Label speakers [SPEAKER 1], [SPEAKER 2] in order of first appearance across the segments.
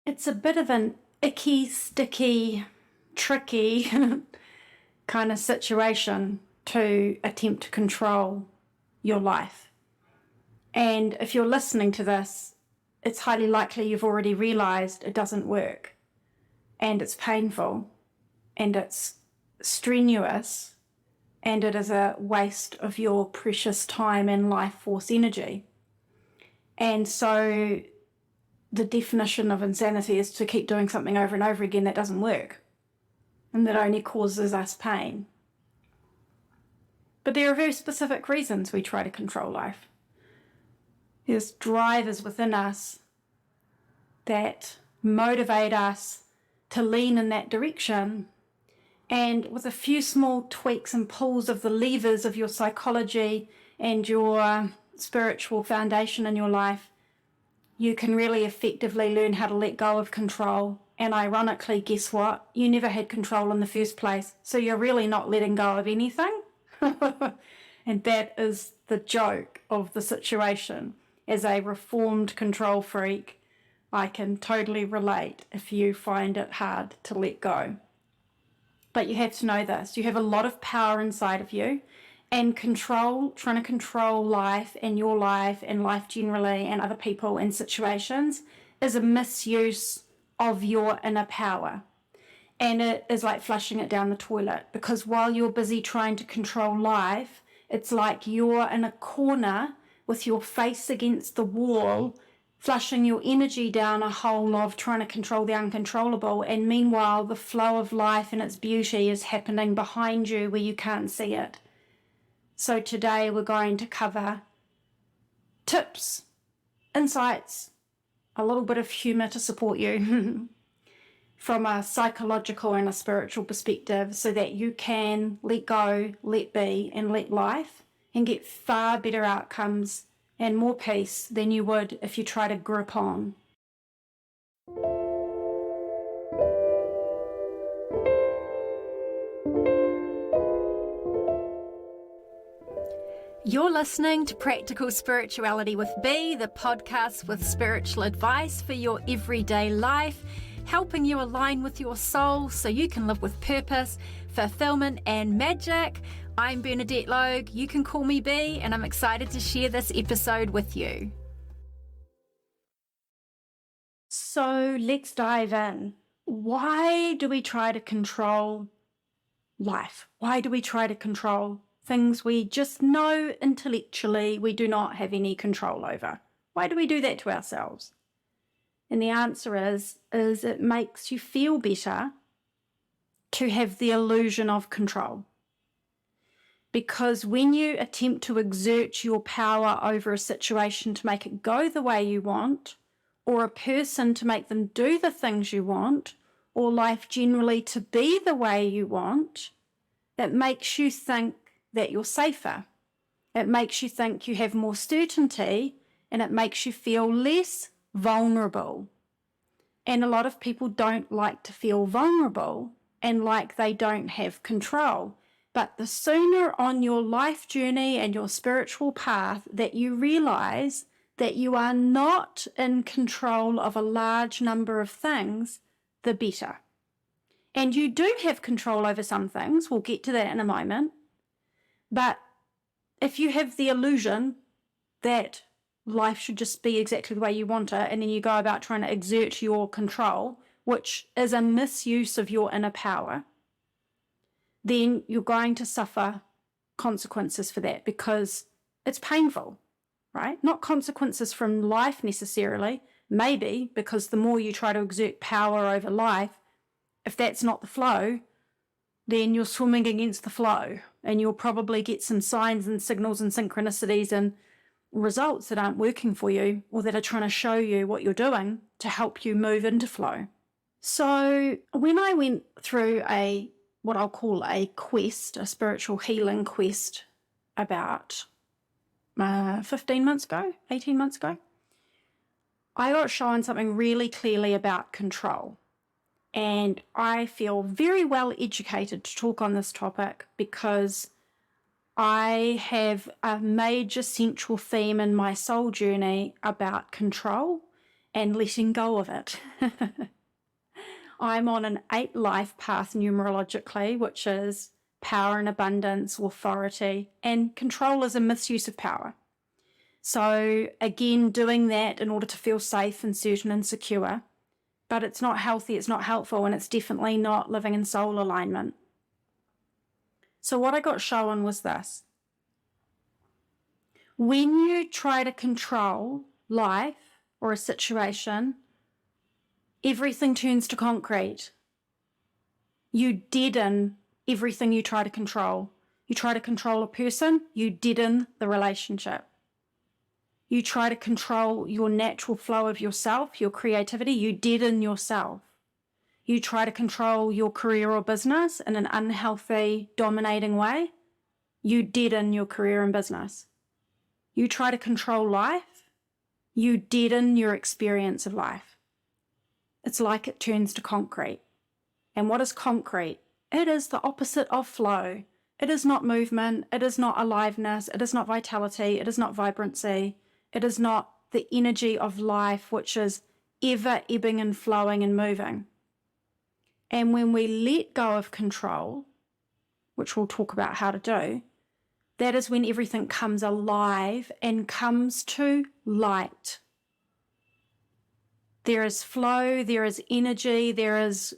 [SPEAKER 1] It's a bit of an icky, sticky, tricky kind of situation to attempt to control your life. And if you're listening to this, it's highly likely you've already realized it doesn't work, and it's painful, and it's strenuous, and it is a waste of your precious time and life force energy. And so the definition of insanity is to keep doing something over and over again that doesn't work and that only causes us pain. But there are very specific reasons we try to control life. There's drivers within us that motivate us to lean in that direction. And with a few small tweaks and pulls of the levers of your psychology and your spiritual foundation in your life, you can really effectively learn how to let go of control. And ironically, guess what? You never had control in the first place, so you're really not letting go of anything. And that is the joke of the situation. As a reformed control freak, I can totally relate if you find it hard to let go. But you have to know this. You have a lot of power inside of you, and trying to control life and your life and life generally and other people and situations is a misuse of your inner power. And it is like flushing it down the toilet, because while you're busy trying to control life, it's like you're in a corner with your face against the wall, flushing your energy down a hole of trying to control the uncontrollable. And meanwhile, the flow of life and its beauty is happening behind you where you can't see it. So today we're going to cover tips, insights, a little bit of humor to support you from a psychological and a spiritual perspective, so that you can let go, let be, and let life, and get far better outcomes and more peace than you would if you try to grip on. You're listening to Practical Spirituality with B, the podcast with spiritual advice for your everyday life, helping you align with your soul so you can live with purpose, fulfillment, and magic. I'm Bernadette Logue. You can call me B, and I'm excited to share this episode with you. So let's dive in. Why do we try to control life? Why do we try to control things we just know intellectually we do not have any control over? Why do we do that to ourselves? And the answer is it makes you feel better to have the illusion of control. Because when you attempt to exert your power over a situation to make it go the way you want, or a person to make them do the things you want, or life generally to be the way you want, it makes you think that you're safer. It makes you think you have more certainty, and it makes you feel less vulnerable. And a lot of people don't like to feel vulnerable and like they don't have control. But the sooner on your life journey and your spiritual path that you realize that you are not in control of a large number of things, the better. And you do have control over some things. We'll get to that in a moment. But if you have the illusion that life should just be exactly the way you want it, and then you go about trying to exert your control, which is a misuse of your inner power, then you're going to suffer consequences for that, because it's painful, right? Not consequences from life necessarily, maybe, because the more you try to exert power over life, if that's not the flow, then you're swimming against the flow, and you'll probably get some signs and signals and synchronicities and results that aren't working for you, or that are trying to show you what you're doing to help you move into flow. So when I went through what I'll call a quest, a spiritual healing quest, about 18 months ago, I got shown something really clearly about control. And I feel very well educated to talk on this topic, because I have a major central theme in my soul journey about control and letting go of it. I'm on an 8 life path numerologically, which is power and abundance, authority, and control is a misuse of power. So again, doing that in order to feel safe and certain and secure, but it's not healthy, it's not helpful, and it's definitely not living in soul alignment. So what I got shown was this. When you try to control life or a situation, everything turns to concrete. You deaden everything you try to control. You try to control a person, you deaden the relationship. You try to control your natural flow of yourself, your creativity, you deaden yourself. You try to control your career or business in an unhealthy, dominating way, you deaden your career and business. You try to control life, you deaden your experience of life. It's like it turns to concrete. And what is concrete? It is the opposite of flow. It is not movement, it is not aliveness, it is not vitality, it is not vibrancy, it is not the energy of life which is ever ebbing and flowing and moving. And when we let go of control, which we'll talk about how to do, that is when everything comes alive and comes to light. There is flow, there is energy, there is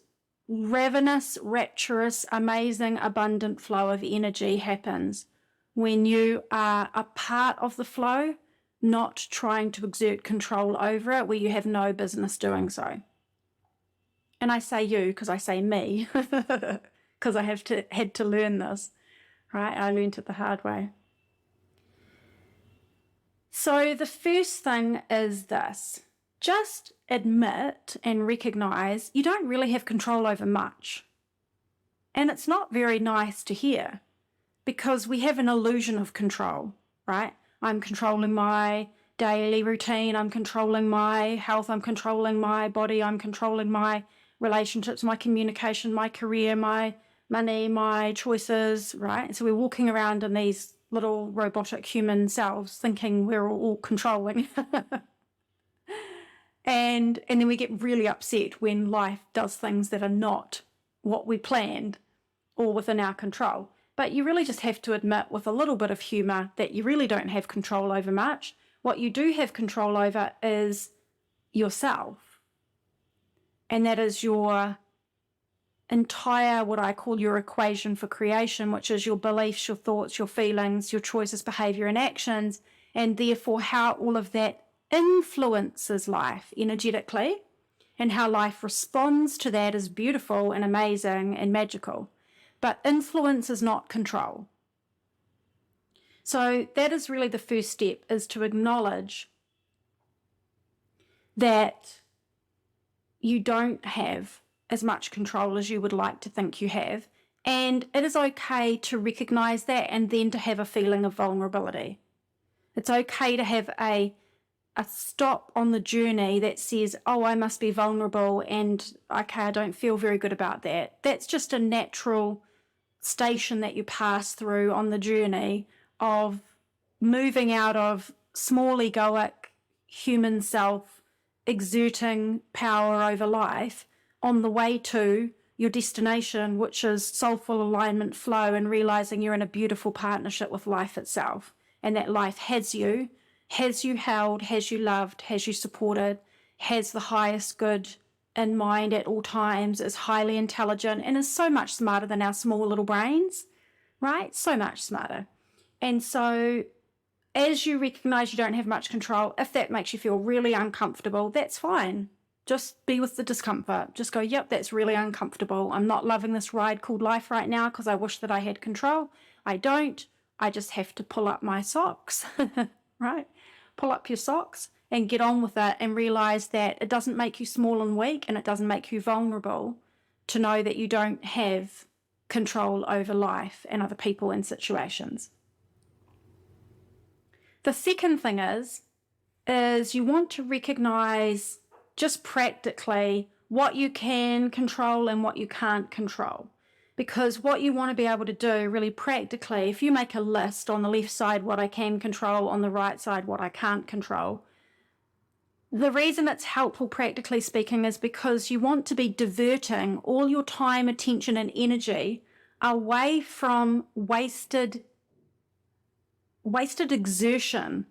[SPEAKER 1] ravenous, rapturous, amazing, abundant flow of energy happens when you are a part of the flow, not trying to exert control over it where you have no business doing so. And I say you because I say me, because I had to learn this, right? I learned it the hard way. So the first thing is this. Just admit and recognize you don't really have control over much. And it's not very nice to hear because we have an illusion of control, right? I'm controlling my daily routine, I'm controlling my health, I'm controlling my body, I'm controlling my relationships, my communication, my career, my money, my choices, right? So we're walking around in these little robotic human selves thinking we're all controlling. And then we get really upset when life does things that are not what we planned or within our control. But you really just have to admit with a little bit of humour that you really don't have control over much. What you do have control over is yourself. And that is your entire, what I call your equation for creation, which is your beliefs, your thoughts, your feelings, your choices, behaviour and actions, and therefore how all of that influences life energetically and how life responds to that is beautiful and amazing and magical. But influence is not control. So that is really the first step, is to acknowledge that you don't have as much control as you would like to think you have. And it is okay to recognize that and then to have a feeling of vulnerability. It's okay to have a stop on the journey that says, oh, I must be vulnerable and okay, I don't feel very good about that. That's just a natural station that you pass through on the journey of moving out of small egoic human self exerting power over life on the way to your destination, which is soulful alignment flow and realizing you're in a beautiful partnership with life itself and that life has you held, has you loved, has you supported, has the highest good in mind at all times, is highly intelligent, and is so much smarter than our small little brains, right? So much smarter. And so as you recognize you don't have much control, if that makes you feel really uncomfortable, that's fine. Just be with the discomfort. Just go, yep, that's really uncomfortable. I'm not loving this ride called life right now because I wish that I had control. I don't. I just have to pull up my socks, right? Pull up your socks and get on with it and realize that it doesn't make you small and weak and it doesn't make you vulnerable to know that you don't have control over life and other people and situations. The second thing is you want to recognize just practically what you can control and what you can't control. Because what you want to be able to do really practically, if you make a list on the left side what I can control, on the right side what I can't control, The reason it's helpful, practically speaking, is because you want to be diverting all your time, attention, and energy away from wasted exertion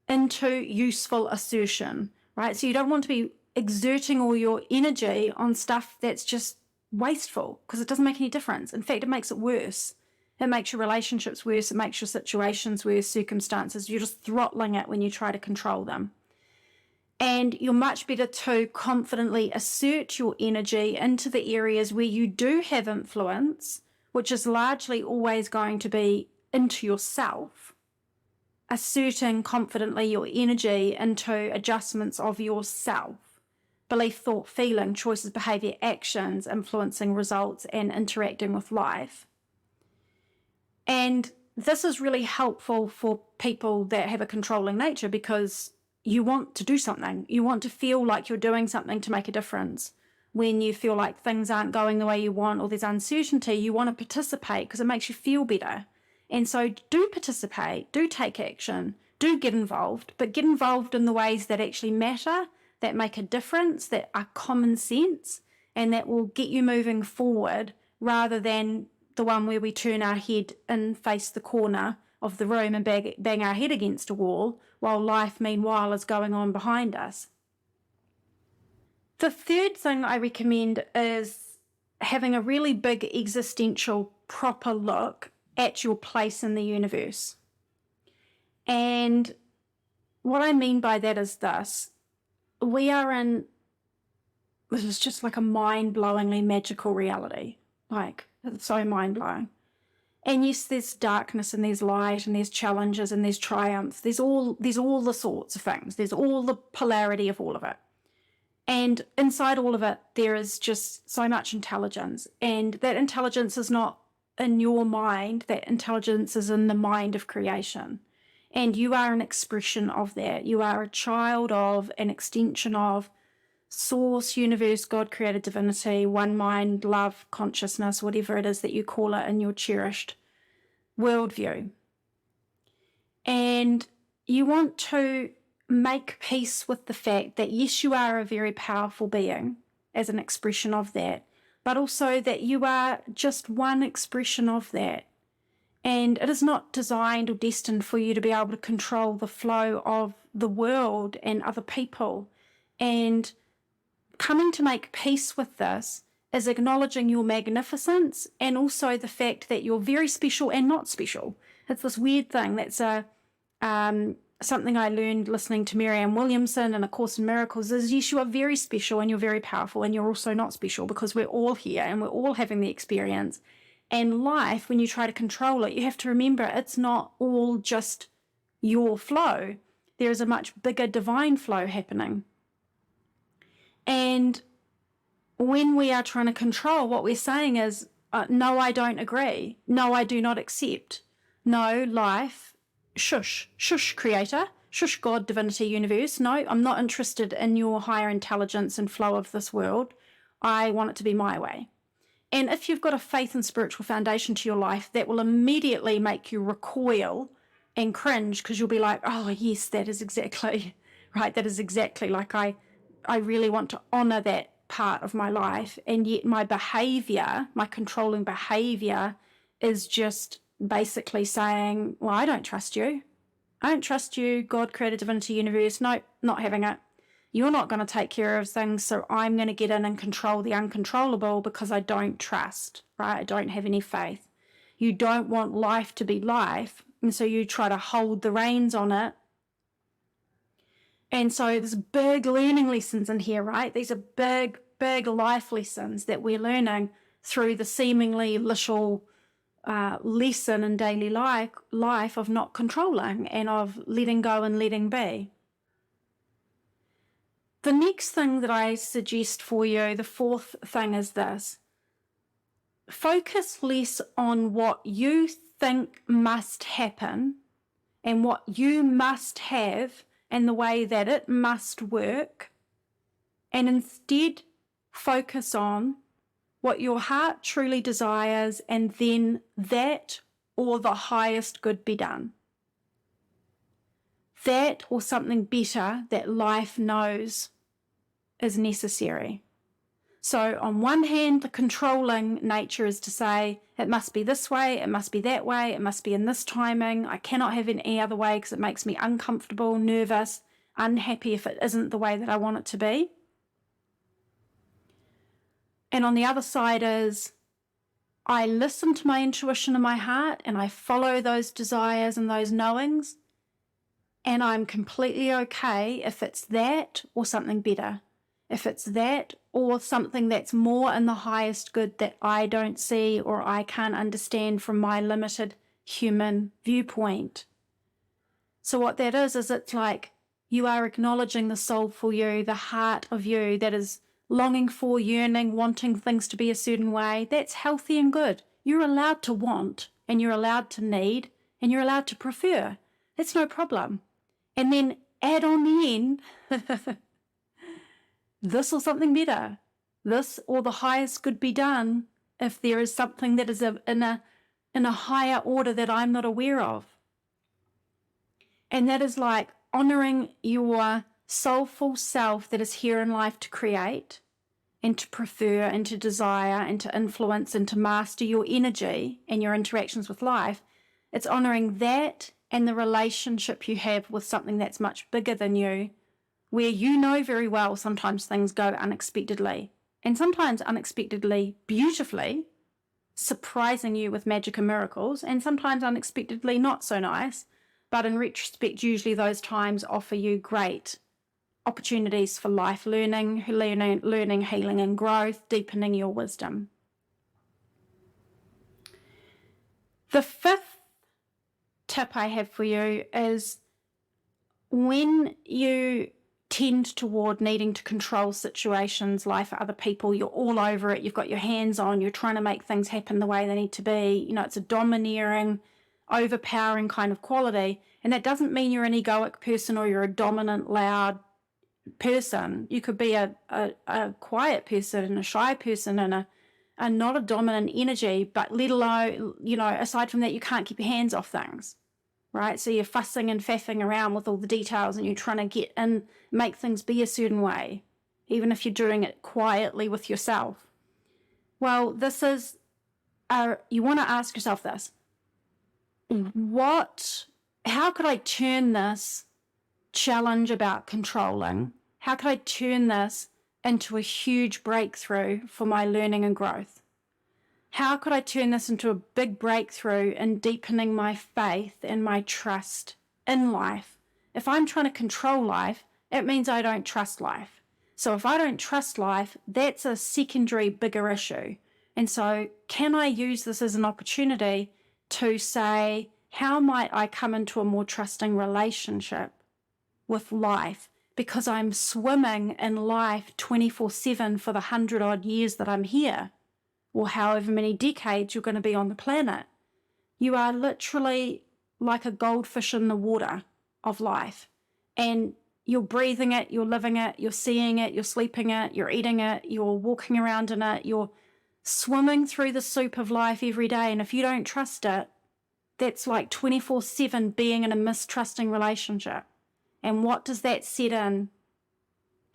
[SPEAKER 1] into useful assertion, right? So you don't want to be exerting all your energy on stuff that's just wasteful, because it doesn't make any difference. In fact, it makes it worse. It makes your relationships worse. It makes your situations worse, circumstances. You're just throttling it when you try to control them. And you're much better to confidently assert your energy into the areas where you do have influence, which is largely always going to be into yourself. Asserting confidently your energy into adjustments of yourself, belief, thought, feeling, choices, behavior, actions, influencing results, and interacting with life. And this is really helpful for people that have a controlling nature, because you want to do something. You want to feel like you're doing something to make a difference. When you feel like things aren't going the way you want, or there's uncertainty, you want to participate because it makes you feel better. And so do participate, do take action, do get involved, but get involved in the ways that actually matter, that make a difference, that are common sense, and that will get you moving forward, rather than the one where we turn our head and face the corner of the room and bang our head against a wall, while life, meanwhile, is going on behind us. The third thing I recommend is having a really big existential proper look at your place in the universe. And what I mean by that is this: this is just like a mind-blowingly magical reality. Like, it's so mind-blowing. And yes, there's darkness and there's light and there's challenges and there's triumphs. There's all the sorts of things. There's all the polarity of all of it. And inside all of it, there is just so much intelligence. And that intelligence is not in your mind. That intelligence is in the mind of creation. And you are an expression of that. You are a child of, an extension of source, universe, God, created divinity, one mind, love, consciousness, whatever it is that you call it in your cherished worldview. And you want to make peace with the fact that, yes, you are a very powerful being as an expression of that, but also that you are just one expression of that. And it is not designed or destined for you to be able to control the flow of the world and other people. And coming to make peace with this is acknowledging your magnificence, and also the fact that you're very special and not special. It's this weird thing that's something I learned listening to Marianne Williamson in A Course in Miracles is, yes, you are very special and you're very powerful, and you're also not special, because we're all here and we're all having the experience. And life, when you try to control it, you have to remember it's not all just your flow. There is a much bigger divine flow happening. And when we are trying to control, what we're saying is, no, I don't agree. No, I do not accept. No, life, shush, shush, creator, shush, God, divinity, universe. No, I'm not interested in your higher intelligence and flow of this world. I want it to be my way. And if you've got a faith and spiritual foundation to your life, that will immediately make you recoil and cringe, because you'll be like, oh, yes, that is exactly right. That is exactly like I really want to honor that part of my life. And yet my behavior, my controlling behavior, is just basically saying, well, I don't trust you. I don't trust you, God, created divinity, universe. No, not having it. You're not going to take care of things, so I'm going to get in and control the uncontrollable, because I don't trust, right? I don't have any faith. You don't want life to be life, and so you try to hold the reins on it. And so there's big learning lessons in here, right? These are big, big life lessons that we're learning through the seemingly little lesson in daily life of not controlling and of letting go and letting be. The next thing that I suggest for you, the fourth thing, is this: focus less on what you think must happen and what you must have and the way that it must work, and instead focus on what your heart truly desires, and then that or the highest good be done. that or something better that life knows is necessary. So on one hand, the controlling nature is to say, it must be this way, it must be that way, it must be in this timing, I cannot have it any other way because it makes me uncomfortable, nervous, unhappy if it isn't the way that I want it to be. And on the other side is, I listen to my intuition and my heart and I follow those desires and those knowings, and I'm completely okay if it's that or something better. If it's that or something that's more in the highest good that I don't see or I can't understand from my limited human viewpoint. So what that is it's like you are acknowledging the soulful you, the heart of you that is longing for, yearning, wanting things to be a certain way. That's healthy and good. You're allowed to want, and you're allowed to need, and you're allowed to prefer. That's no problem. And then add on the end, this or something better. This or the highest good be done if there is something that is in a higher order that I'm not aware of. And that is like honoring your soulful self that is here in life to create and to prefer and to desire and to influence and to master your energy and your interactions with life. It's honoring that and the relationship you have with something that's much bigger than you, where you know very well sometimes things go unexpectedly, and sometimes unexpectedly beautifully, surprising you with magic and miracles, and sometimes unexpectedly not so nice, but in retrospect, usually those times offer you great opportunities for life learning, healing and growth, deepening your wisdom. The fifth tip I have for you is when you tend toward needing to control situations, life, other people, you're all over it, you've got your hands on, you're trying to make things happen the way they need to be, it's a domineering, overpowering kind of quality. And that doesn't mean you're an egoic person or you're a dominant, loud person. You could be a quiet person and a shy person and a not a dominant energy, but let alone, aside from that, you can't keep your hands off things. Right? So you're fussing and faffing around with all the details and you're trying to get in, make things be a certain way, even if you're doing it quietly with yourself. Well, this is, you want to ask yourself this, how could I turn this challenge about controlling, how could I turn this into a huge breakthrough for my learning and growth? How could I turn this into a big breakthrough in deepening my faith and my trust in life? If I'm trying to control life, it means I don't trust life. So if I don't trust life, that's a secondary, bigger issue. And so can I use this as an opportunity to say, how might I come into a more trusting relationship with life? Because I'm swimming in life 24/7 for the 100-odd years that I'm here, or however many decades you're going to be on the planet. You are literally like a goldfish in the water of life. And you're breathing it, you're living it, you're seeing it, you're sleeping it, you're eating it, you're walking around in it, you're swimming through the soup of life every day. And if you don't trust it, that's like 24/7 being in a mistrusting relationship. And what does that set in?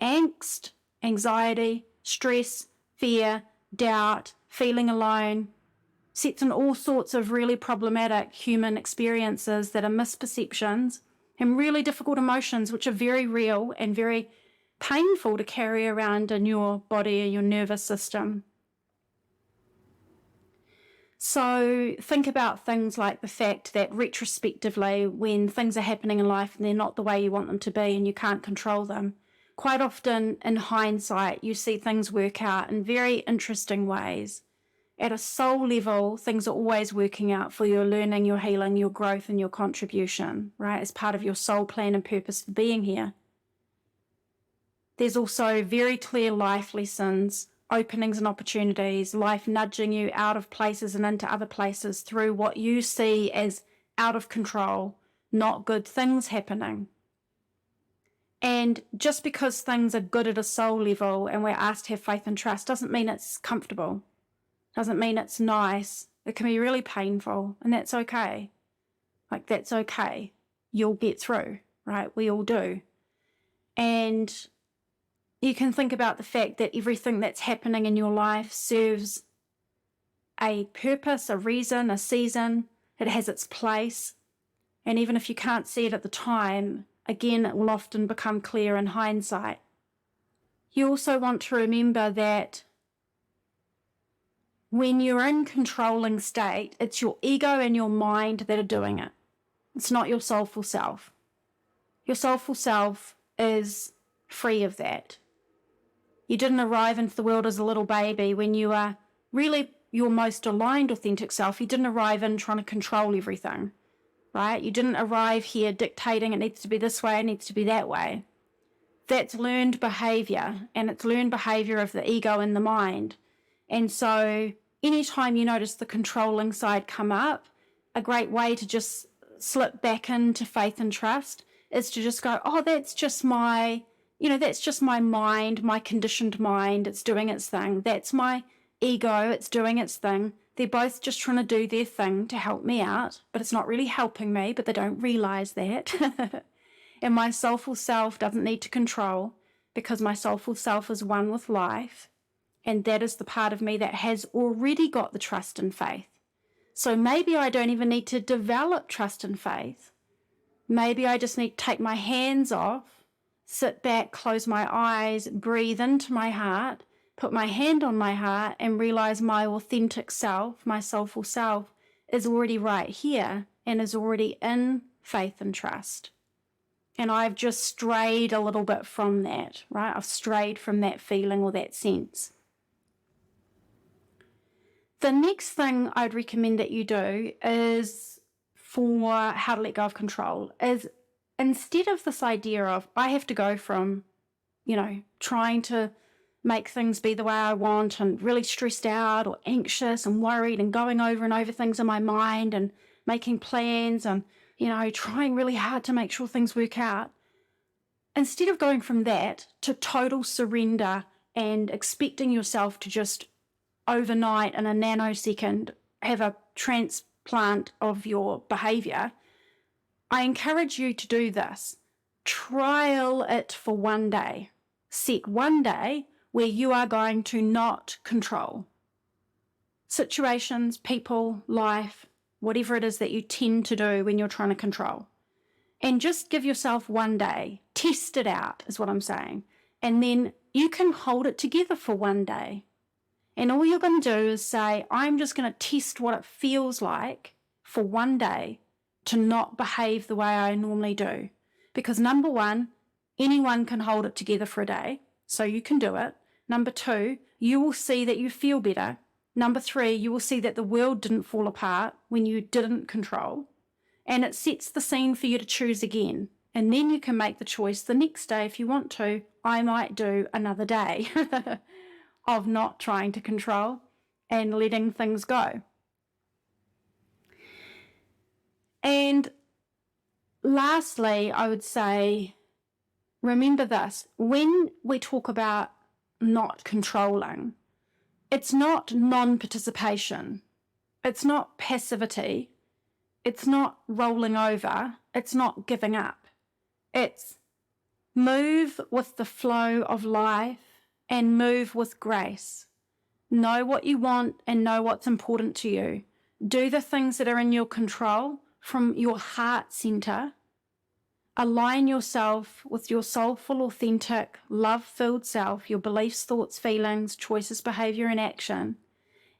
[SPEAKER 1] Angst, anxiety, stress, fear, doubt, feeling alone, sets in all sorts of really problematic human experiences that are misperceptions and really difficult emotions, which are very real and very painful to carry around in your body and your nervous system. So think about things like the fact that retrospectively, when things are happening in life and they're not the way you want them to be and you can't control them, quite often in hindsight, you see things work out in very interesting ways. At a soul level, things are always working out for your learning, your healing, your growth, and your contribution, right? As part of your soul plan and purpose for being here. There's also very clear life lessons, openings and opportunities, life nudging you out of places and into other places through what you see as out of control, not good things happening. And just because things are good at a soul level and we're asked to have faith and trust doesn't mean it's comfortable, doesn't mean it's nice. It can be really painful, and that's okay. Like, that's okay. You'll get through, right? We all do. And you can think about the fact that everything that's happening in your life serves a purpose, a reason, a season. It has its place. And even if you can't see it at the time, again, it will often become clear in hindsight. You also want to remember that when you're in controlling state, it's your ego and your mind that are doing it. It's not your soulful self. Your soulful self is free of that. You didn't arrive into the world as a little baby when you are really your most aligned, authentic self. You didn't arrive in trying to control everything, right? You didn't arrive here dictating it needs to be this way, it needs to be that way. That's learned behavior, and it's learned behavior of the ego and the mind. And so anytime you notice the controlling side come up, a great way to just slip back into faith and trust is to just go, oh, that's just my mind, my conditioned mind. It's doing its thing. That's my ego. It's doing its thing. They're both just trying to do their thing to help me out, but it's not really helping me, but they don't realize that. And my soulful self doesn't need to control because my soulful self is one with life. And that is the part of me that has already got the trust and faith. So maybe I don't even need to develop trust and faith. Maybe I just need to take my hands off, sit back, close my eyes, breathe into my heart, put my hand on my heart and realize my authentic self, my soulful self, is already right here and is already in faith and trust. And I've just strayed a little bit from that, right? I've strayed from that feeling or that sense. The next thing I'd recommend that you do is for how to let go of control is instead of this idea of I have to go from, trying to make things be the way I want and really stressed out or anxious and worried and going over and over things in my mind and making plans and, trying really hard to make sure things work out. Instead of going from that to total surrender and expecting yourself to just overnight in a nanosecond have a transplant of your behavior, I encourage you to do this. Trial it for one day. Set one day where you are going to not control situations, people, life, whatever it is that you tend to do when you're trying to control. And just give yourself one day. Test it out is what I'm saying. And then you can hold it together for one day. And all you're going to do is say, I'm just going to test what it feels like for one day to not behave the way I normally do. Because number one, anyone can hold it together for a day, so you can do it. Number two, you will see that you feel better. Number three, you will see that the world didn't fall apart when you didn't control. And it sets the scene for you to choose again. And then you can make the choice the next day if you want to. I might do another day of not trying to control and letting things go. And lastly, I would say, remember this, when we talk about not controlling, it's not non-participation, it's not passivity, it's not rolling over, it's not giving up. It's move with the flow of life and move with grace. Know what you want and know what's important to you. Do the things that are in your control from your heart center. Align yourself with your soulful, authentic, love-filled self, your beliefs, thoughts, feelings, choices, behavior, and action.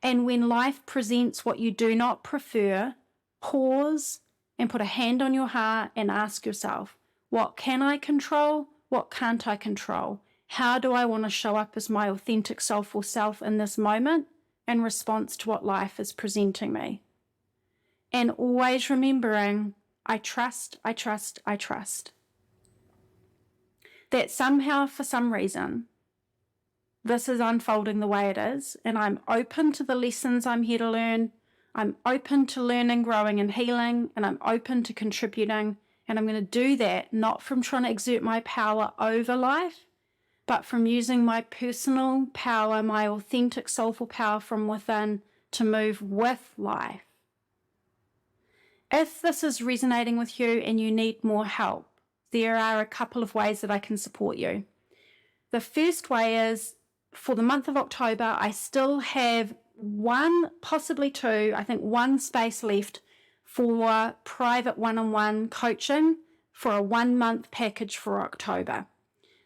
[SPEAKER 1] And when life presents what you do not prefer, pause and put a hand on your heart and ask yourself, what can I control? What can't I control? How do I want to show up as my authentic soulful self in this moment in response to what life is presenting me? And always remembering, I trust, I trust, I trust. That somehow, for some reason, this is unfolding the way it is, and I'm open to the lessons I'm here to learn. I'm open to learning, growing, and healing, and I'm open to contributing. And I'm going to do that not from trying to exert my power over life, but from using my personal power, my authentic soulful power from within to move with life. If this is resonating with you and you need more help, there are a couple of ways that I can support you. The first way is, for the month of October, I still have one, possibly two, I think one space left for private one-on-one coaching for a 1-month package for October.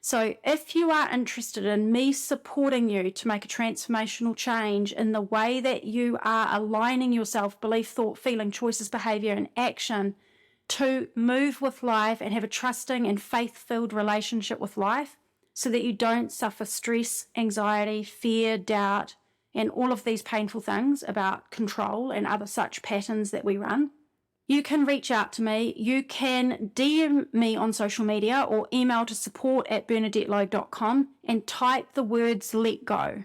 [SPEAKER 1] So if you are interested in me supporting you to make a transformational change in the way that you are aligning yourself, belief, thought, feeling, choices, behavior, and action to move with life and have a trusting and faith-filled relationship with life so that you don't suffer stress, anxiety, fear, doubt, and all of these painful things about control and other such patterns that we run, you can reach out to me. You can DM me on social media or email to support@bernadettelogue.com and type the words let go.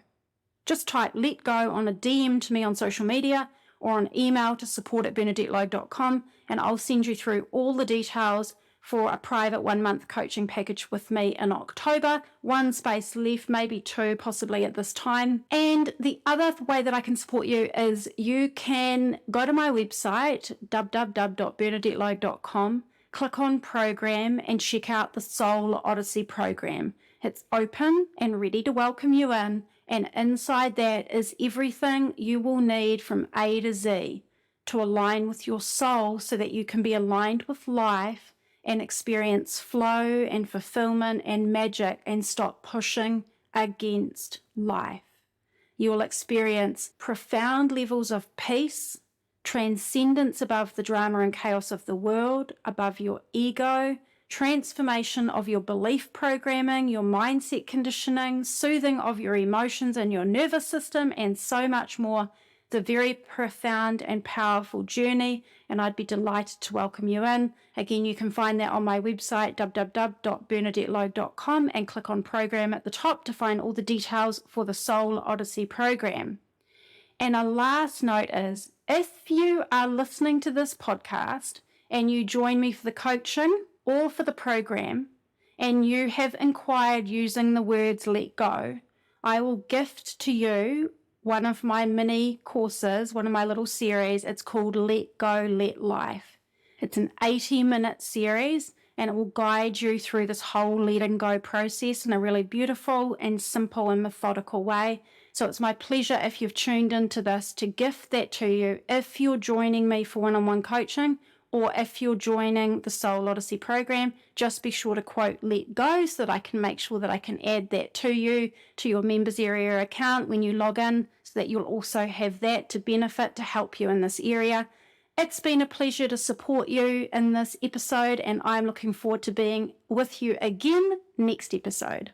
[SPEAKER 1] Just type let go on a DM to me on social media or an email to support@bernadettelogue.com, and I'll send you through all the details for a private 1-month coaching package with me in October. One space left, maybe two, possibly at this time. And the other way that I can support you is you can go to my website, www.bernadettelogue.com, click on program and check out the Soul Odyssey program. It's open and ready to welcome you in. And inside that is everything you will need from A to Z to align with your soul so that you can be aligned with life and experience flow and fulfillment and magic and stop pushing against life. You will experience profound levels of peace, transcendence above the drama and chaos of the world, above your ego, transformation of your belief programming, your mindset conditioning, soothing of your emotions and your nervous system, and so much more. It's a very profound and powerful journey, and I'd be delighted to welcome you in. Again, you can find that on my website, www.bernadettelogue.com, and click on program at the top to find all the details for the Soul Odyssey program. And a last note is, if you are listening to this podcast and you join me for the coaching or for the program, and you have inquired using the words let go, I will gift to you one of my mini courses, one of my little series. It's called Let Go, Let Life. It's an 80-minute series, and it will guide you through this whole letting go process in a really beautiful and simple and methodical way. So it's my pleasure, if you've tuned into this, to gift that to you if you're joining me for one-on-one coaching, or if you're joining the Soul Odyssey program. Just be sure to quote let go so that I can make sure that I can add that to you, to your members area account when you log in, so that you'll also have that to benefit, to help you in this area. It's been a pleasure to support you in this episode, and I'm looking forward to being with you again next episode.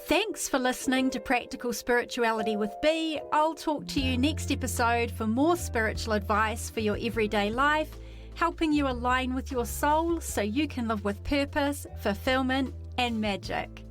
[SPEAKER 1] Thanks for listening to Practical Spirituality with B. I'll talk to you next episode for more spiritual advice for your everyday life, helping you align with your soul so you can live with purpose, fulfillment, and magic.